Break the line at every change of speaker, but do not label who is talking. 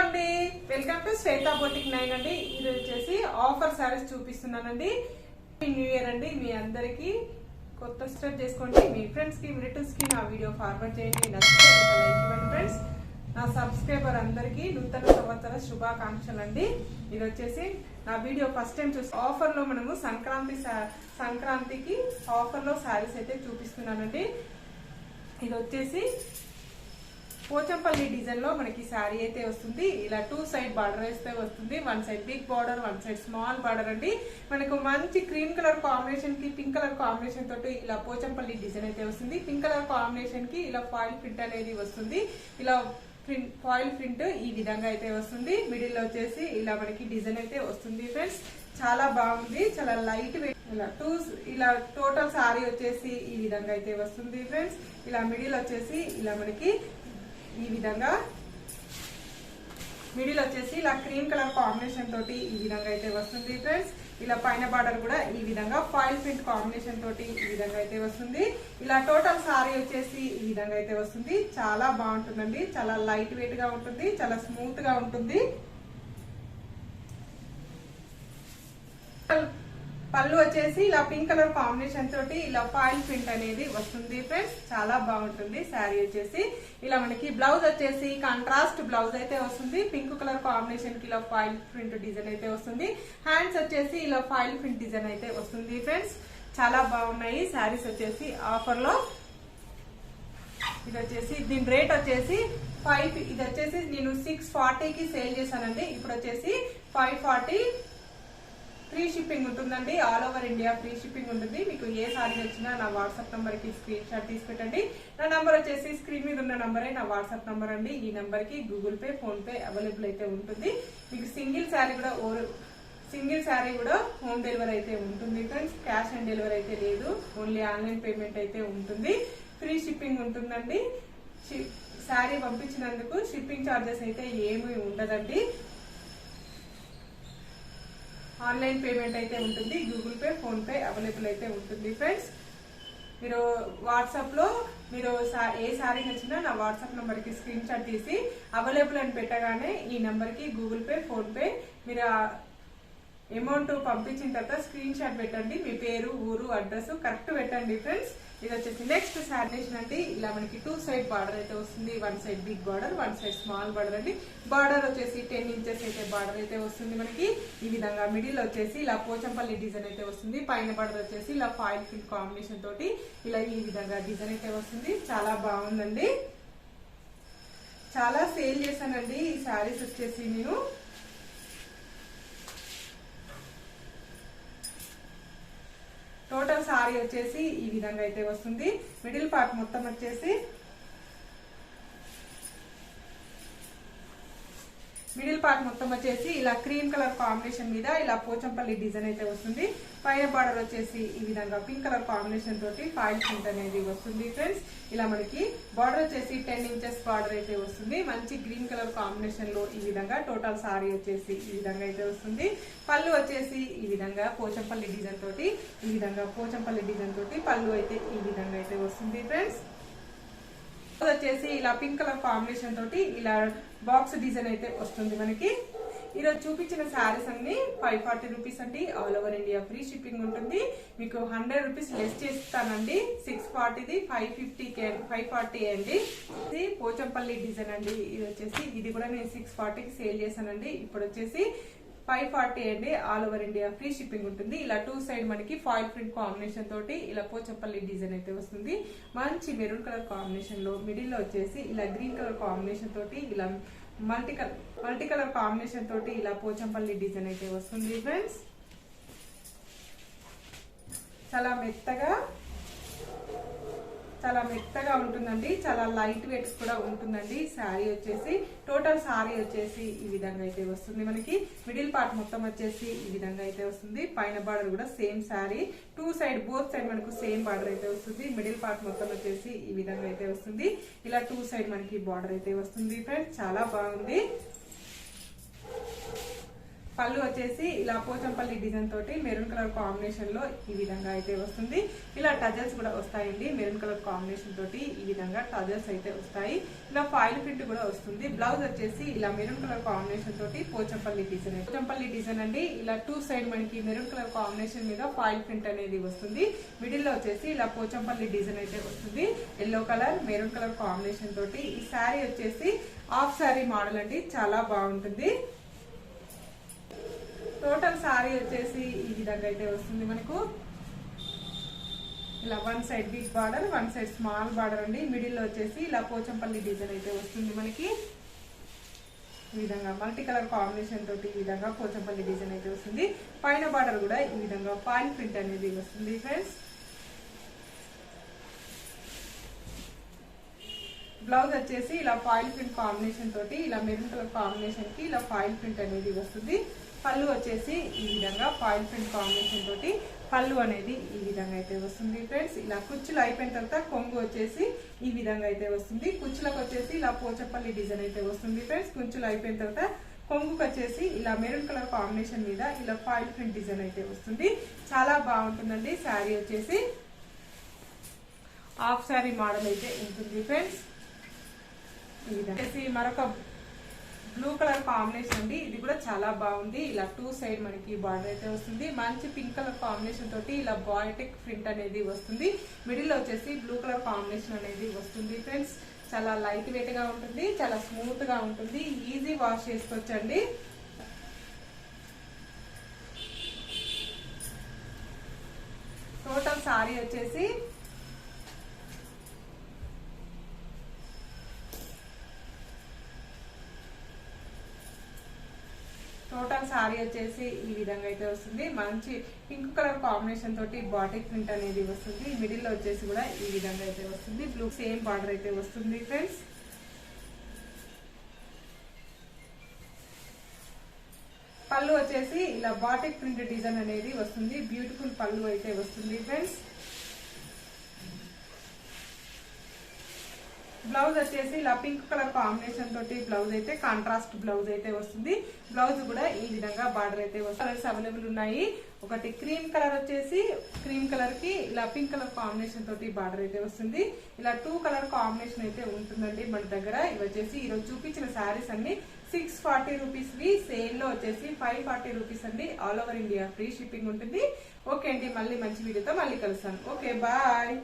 అండి, welcome to Shweta boutique 9 అండి. ఇది వచ్చేసి ఆఫర్ సారీస్ చూపిస్తున్నానండి. న్యూ ఇయర్ అండి, మీ అందరికి కొత్త స్టార్ట్ చేసుకోండి. మీ ఫ్రెండ్స్ కి రిలేటివ్స్ కి నా వీడియో ఫార్వర్డ్ చేయండి. నచ్చితే ఒక లైక్ ఇవ్వండి ఫ్రెండ్స్. నా సబ్స్క్రైబర్ అందరికి నూతన సంవత్సర శుభాకాంక్షలు అండి. ఇది వచ్చేసి నా వీడియో ఫస్ట్ టైం చూసి ఆఫర్ లో మనము సంక్రాంతికి ఆఫర్ లో సారీస్ అయితే చూపిస్తున్నానండి. ఇది వచ్చేసి పోచంపల్లి డిజైన్ లో మనకి శారీ అయితే వస్తుంది. ఇలా 2 సైడ్ బార్డర్ అయితే వస్తుంది. 1 side big border, 1 side small border అండి. మనకు మంచి క్రీమ్ కలర్ కాంబినేషన్ కి పింక్ కలర్ కాంబినేషన్ తోటి ఇలా పోచంపల్లి డిజైన్ అయితే వస్తుంది. పింక్ కలర్ కాంబినేషన్ కి ఇలా ఫాయిల్ ప్రింట్ అనేది వస్తుంది. ఇలా ఫాయిల్ ప్రింట్ ఈ విధంగా అయితే వస్తుంది. మిడిల్ లో వచ్చేసి ఇలా మనకి డిజైన్ అయితే వస్తుంది ఫ్రెండ్స్. చాలా బాగుంది, చాలా లైట్ వెయిట్. ఇలా టోటల్ సారీ వచ్చేసి ఈ విధంగా అయితే వస్తుంది ఫ్రెండ్స్. ఇలా మిడిల్ వచ్చేసి ఇలా మనకి ఈ విధంగా మిడిల్ వచ్చేసి ఇలా క్రీమ్ కలర్ కాంబినేషన్ తోటి ఈ విధంగా అయితే వస్తుంది ఫ్రెండ్స్. ఇలా పైన బార్డర్ కూడా ఈ విధంగా ఫాయిల్ ప్రింట్ కాంబినేషన్ తోటి ఈ విధంగా అయితే వస్తుంది. ఇలా టోటల్ సారీ వచ్చేసి ఈ విధంగా అయితే వస్తుంది. చాలా బాగుంటుందండి, చాలా లైట్ వెయిట్ గా ఉంటుంది, చాలా స్మూత్ గా ఉంటుంది. పళ్ళు వచ్చేసి ఇలా పింక్ కలర్ కాంబినేషన్ తోటి ఇలా ఫాయిల్ ప్రింట్ అనేది వస్తుంది ఫ్రెండ్స్. చాలా బాగుంటుంది శారీ వచ్చేసి. ఇలా మనకి బ్లౌజ్ వచ్చేసి కాంట్రాస్ట్ బ్లౌజ్ అయితే వస్తుంది. పింక్ కలర్ కాంబినేషన్ కి ఇలా ఫాయిల్ ప్రింట్ డిజైన్ అయితే వస్తుంది. హ్యాండ్స్ వచ్చేసి ఇలా ఫాయిల్ ప్రింట్ డిజైన్ అయితే వస్తుంది ఫ్రెండ్స్. చాలా బాగున్నాయి శారీస్ వచ్చేసి ఆఫర్ లో. ఇది వచ్చేసి దీని రేట్ వచ్చేసి ఇది వచ్చేసి నేను 640కి సేల్ చేశానండి. ఇప్పుడు వచ్చేసి 540 ఫ్రీ షిప్పింగ్ ఉంటుందండి. All over India free shipping ఉంటుంది. మీకు ఏ సారీ వచ్చినా నా వాట్సాప్ నంబర్ కి స్క్రీన్ షాట్ తీసి పెట్టండి. నా నంబర్ వచ్చేసి స్క్రీన్ మీద ఉన్న నంబరే నా వాట్సాప్ నంబర్ అండి. ఈ నంబర్ కి Google pay, phone pay available అయితే ఉంటుంది. మీకు సింగిల్ శారీ కూడా హోమ్ డెలివరీ అయితే ఉంటుంది ఫ్రెండ్స్. క్యాష్ ఆన్ డెలివరీ అయితే లేదు, ఓన్లీ ఆన్లైన్ పేమెంట్ అయితే ఉంటుంది. ఫ్రీ షిప్పింగ్ ఉంటుందండి. శారీ పంపించినందుకు షిప్పింగ్ ఛార్జెస్ అయితే ఏమీ ఉండదండి. ఆన్లైన్ పేమెంట్ అయితే ఉంటుంది. Google pay, phone pay available అయితే ఉంటుంది ఫ్రెండ్స్. మీరు వాట్సాప్ లో మీరు ఏ సారీ నచ్చినా నా వాట్సాప్ నంబర్ కి స్క్రీన్ షాట్ తీసి అవైలబుల్ అని పెట్టగానే ఈ నంబర్ కి గూగుల్ పే, ఫోన్ పే మీరు అమౌంట్ పంపించిన తర్వాత స్క్రీన్ షాట్ పెట్టండి. మీ పేరు, ఊరు, అడ్రస్ కరెక్ట్ పెట్టండి ఫ్రెండ్స్. ఇది వచ్చేసి నెక్స్ట్ శారీస్ అండి. ఇలా మనకి 2 సైడ్ బార్డర్ అయితే వస్తుంది. 1 side big border, 1 side small border అండి. బార్డర్ వచ్చేసి 10 ఇంచెస్ అయితే బార్డర్ అయితే వస్తుంది మనకి. ఈ విధంగా మిడిల్ వచ్చేసి ఇలా పోచంపల్లి డిజైన్ అయితే వస్తుంది. పైన బార్డర్ వచ్చేసి ఇలా ఫాయిల్ ప్రింట్ కాంబినేషన్ తోటి ఇలా ఈ విధంగా డిజైన్ అయితే వస్తుంది. చాలా బాగుందండి. చాలా సేల్ చేశానండి ఈ శారీస్ వచ్చేసి నేను. టోటల్ సారీ వచ్చేసి ఈ విధంగా అయితే వస్తుంది. మిడిల్ పార్ట్ మొత్తం వచ్చేసి ఇలా క్రీమ్ కలర్ కాంబినేషన్ మీద ఇలా పోచంపల్లి డిజైన్ అయితే వస్తుంది. పైన బార్డర్ వచ్చేసి ఈ విధంగా పింక్ కలర్ కాంబినేషన్ తోటి ఫాయిల్ ప్రింట్ అనేది వస్తుంది ఫ్రెండ్స్. ఇలా మనకి బార్డర్ వచ్చేసి 10 ఇంచెస్ బార్డర్ అయితే వస్తుంది. మంచి గ్రీన్ కలర్ కాంబినేషన్ లో ఈ విధంగా టోటల్ సారీ వచ్చేసి ఈ విధంగా అయితే వస్తుంది. పళ్ళు వచ్చేసి ఈ విధంగా పోచంపల్లి డిజైన్ తోటి పళ్ళు అయితే ఈ విధంగా అయితే వస్తుంది ఫ్రెండ్స్. వచ్చేసి ఇలా పింక్ కలర్ కాంబినేషన్ తోటి ఇలా బాక్స్ డిజైన్ అయితే వస్తుంది మనకి. ఈరోజు చూపించిన శారీస్ అన్ని 540 రూపీస్ అండి. All over India free shipping ఉంటుంది. మీకు 100 రూపీస్ లెస్ చేస్తానండి. 640ది 540 అండి. ఇది పోచంపల్లి డిజైన్ అండి. ఇది వచ్చేసి ఇది కూడా నేను 640కి సేల్ చేశానండి. ఇప్పుడు వచ్చేసి 540 అండి. All over India free shipping ఉంటుంది. ఇలా 2 సైడ్ మనకి ఫాయిల్ ప్రింట్ కాంబినేషన్ తోటి ఇలా పోచంపల్లి డిజైన్ అయితే వస్తుంది. మంచి మెరూన్ కలర్ కాంబినేషన్ లో మిడిల్ లో వచ్చేసి ఇలా గ్రీన్ కలర్ కాంబినేషన్ తోటి ఇలా మల్టీ కలర్ కాంబినేషన్ తోటి ఇలా పోచంపల్లి డిజైన్ అయితే వస్తుంది ఫ్రెండ్స్. చాలా మెత్తగా ఉంటుందండి. చాలా లైట్ వెయిట్ కూడా ఉంటుందండి. శారీ వచ్చేసి టోటల్ శారీ వచ్చేసి ఈ విధంగా అయితే వస్తుంది మనకి. మిడిల్ పార్ట్ మొత్తం వచ్చేసి ఈ విధంగా అయితే వస్తుంది. పైన బార్డర్ కూడా same sari 2 side both side మనకు సేమ్ బార్డర్ అయితే వస్తుంది. మిడిల్ పార్ట్ మొత్తం వచ్చేసి ఈ విధంగా అయితే వస్తుంది. ఇలా 2 సైడ్ మనకి బార్డర్ అయితే వస్తుంది ఫ్రెండ్స్. చాలా బాగుంది. పళ్ళు వచ్చేసి ఇలా పోచంపల్లి డిజైన్ తోటి మెరూన్ కలర్ కాంబినేషన్ లో ఈ విధంగా అయితే వస్తుంది. ఇలా టజల్స్ కూడా వస్తాయండి. మెరూన్ కలర్ కాంబినేషన్ తోటి ఈ విధంగా టజల్స్ అయితే వస్తాయి. ఇలా ఫాయిల్ ప్రింట్ కూడా వస్తుంది. బ్లౌజ్ వచ్చేసి ఇలా మెరూన్ కలర్ కాంబినేషన్ తోటి పోచంపల్లి డిజైన్ అండి. ఇలా 2 సైడ్ మనకి మెరూన్ కలర్ కాంబినేషన్ మీద ఫాయిల్ ప్రింట్ అనేది వస్తుంది. మిడిల్ లో వచ్చేసి ఇలా పోచంపల్లి డిజైన్ అయితే వస్తుంది. Yellow colour maroon colour combination తోటి ఈ శారీ వచ్చేసి హాఫ్ శారీ మోడల్ అండి. చాలా బాగుంటుంది. టోటల్ సారీ వచ్చేసి ఈ విధంగా అయితే వస్తుంది. మనకు ఇలా 1 side big border 1 side small border అండి. మిడిల్ లో వచ్చేసి ఇలా పోచంపల్లి డిజైన్ అయితే వస్తుంది. మనకి ఈ విధంగా మల్టీ కలర్ కాంబినేషన్ తోటి ఈ విధంగా పోచంపల్లి డిజైన్ అయితే వస్తుంది. పైన బార్డర్ కూడా ఈ విధంగా ఫాయిల్ ప్రింట్ అనేది వస్తుంది ఫ్రెండ్స్. బ్లౌజ్ వచ్చేసి ఇలా ఫాయిల్ ప్రింట్ కాంబినేషన్ తోటి ఇలా మెరూన్ కలర్ కాంబినేషన్ కి ఇలా ఫాయిల్ ప్రింట్ అనేది వస్తుంది. పళ్ళు వచ్చేసి ఈ విధంగా ఫాయిల్ ప్రింట్ కాంబినేషన్ తోటి పళ్ళు అనేది ఈ విధంగా అయితే వస్తుంది ఫ్రెండ్స్. ఇలా కుచ్చులు అయిపోయిన తర్వాత కొంగు వచ్చేసి ఈ విధంగా అయితే వస్తుంది. కుచ్చులకు వచ్చేసి ఇలా పోచంపల్లి డిజైన్ అయితే వస్తుంది ఫ్రెండ్స్. కుచ్చులు అయిపోయిన తర్వాత కొంగుకు వచ్చేసి ఇలా మెరూన్ కలర్ కాంబినేషన్ మీద ఇలా ఫాయిల్ ప్రింట్ డిజైన్ అయితే వస్తుంది. చాలా బాగుంటుందండి. శారీ వచ్చేసి హాఫ్ శారీ మోడల్ అయితే ఉంటుంది ఫ్రెండ్స్. ఈ విధంగా మరొక బ్లూ కలర్ కాంబినేషన్ అండి. ఇది కూడా చాలా బాగుంది. ఇలా 2 సైడ్ మనకి బార్డర్ అయితే వస్తుంది. మంచి పింక్ కలర్ కాంబినేషన్ తోటి ఇలా బాయోటిక్ ప్రింట్ అనేది వస్తుంది. మిడిల్ లో వచ్చేసి బ్లూ కలర్ కాంబినేషన్ అనేది వస్తుంది ఫ్రెండ్స్. చాలా లైట్ వెయిట్ గా ఉంటుంది. చాలా స్మూత్ గా ఉంటుంది. ఈజీ వాష్ చేసుకోవచ్చండి. టోటల్ సారీ వచ్చేసి ఈ విధంగా అయితే వస్తుంది. మంచి పింక్ కలర్ కాంబినేషన్ తోటి బాటిక్ ప్రింట్ అనేది వస్తుంది. మిడిల్ లో వచ్చేసి కూడా ఈ విధంగా అయితే వస్తుంది. బ్లూ సేమ్ బార్డర్ అయితే వస్తుంది ఫ్రెండ్స్. పళ్ళు వచ్చేసి ఇలా బాటిక్ ప్రింట్ డిజైన్ అనేది వస్తుంది. బ్యూటిఫుల్ పళ్ళు అయితే వస్తుంది ఫ్రెండ్స్. బ్లౌజ్ వచ్చేసి ఇలా పింక్ కలర్ కాంబినేషన్ తోటి బ్లౌజ్ అయితే కాంట్రాస్ట్ బ్లౌజ్ అయితే వస్తుంది. బ్లౌజ్ కూడా ఈ విధంగా బార్డర్ అయితే వస్తుంది. కలర్స్ అవైలబుల్ ఉన్నాయి. ఒకటి క్రీమ్ కలర్ వచ్చేసి క్రీమ్ కలర్ కి ఇలా పింక్ కలర్ కాంబినేషన్ తోటి బార్డర్ అయితే వస్తుంది. ఇలా 2 కలర్ కాంబినేషన్ అయితే ఉంటుందండి మన దగ్గర. ఇవి వచ్చేసి ఈరోజు చూపించిన శారీస్ అన్ని 640 రూపీస్ వి. సేల్ లో వచ్చేసి 540 రూపీస్ అండి. All over India free shipping ఉంటుంది. ఓకే అండి, మళ్ళీ మంచి వీడియోతో మళ్ళీ కలుస్తాను. Okay, bye.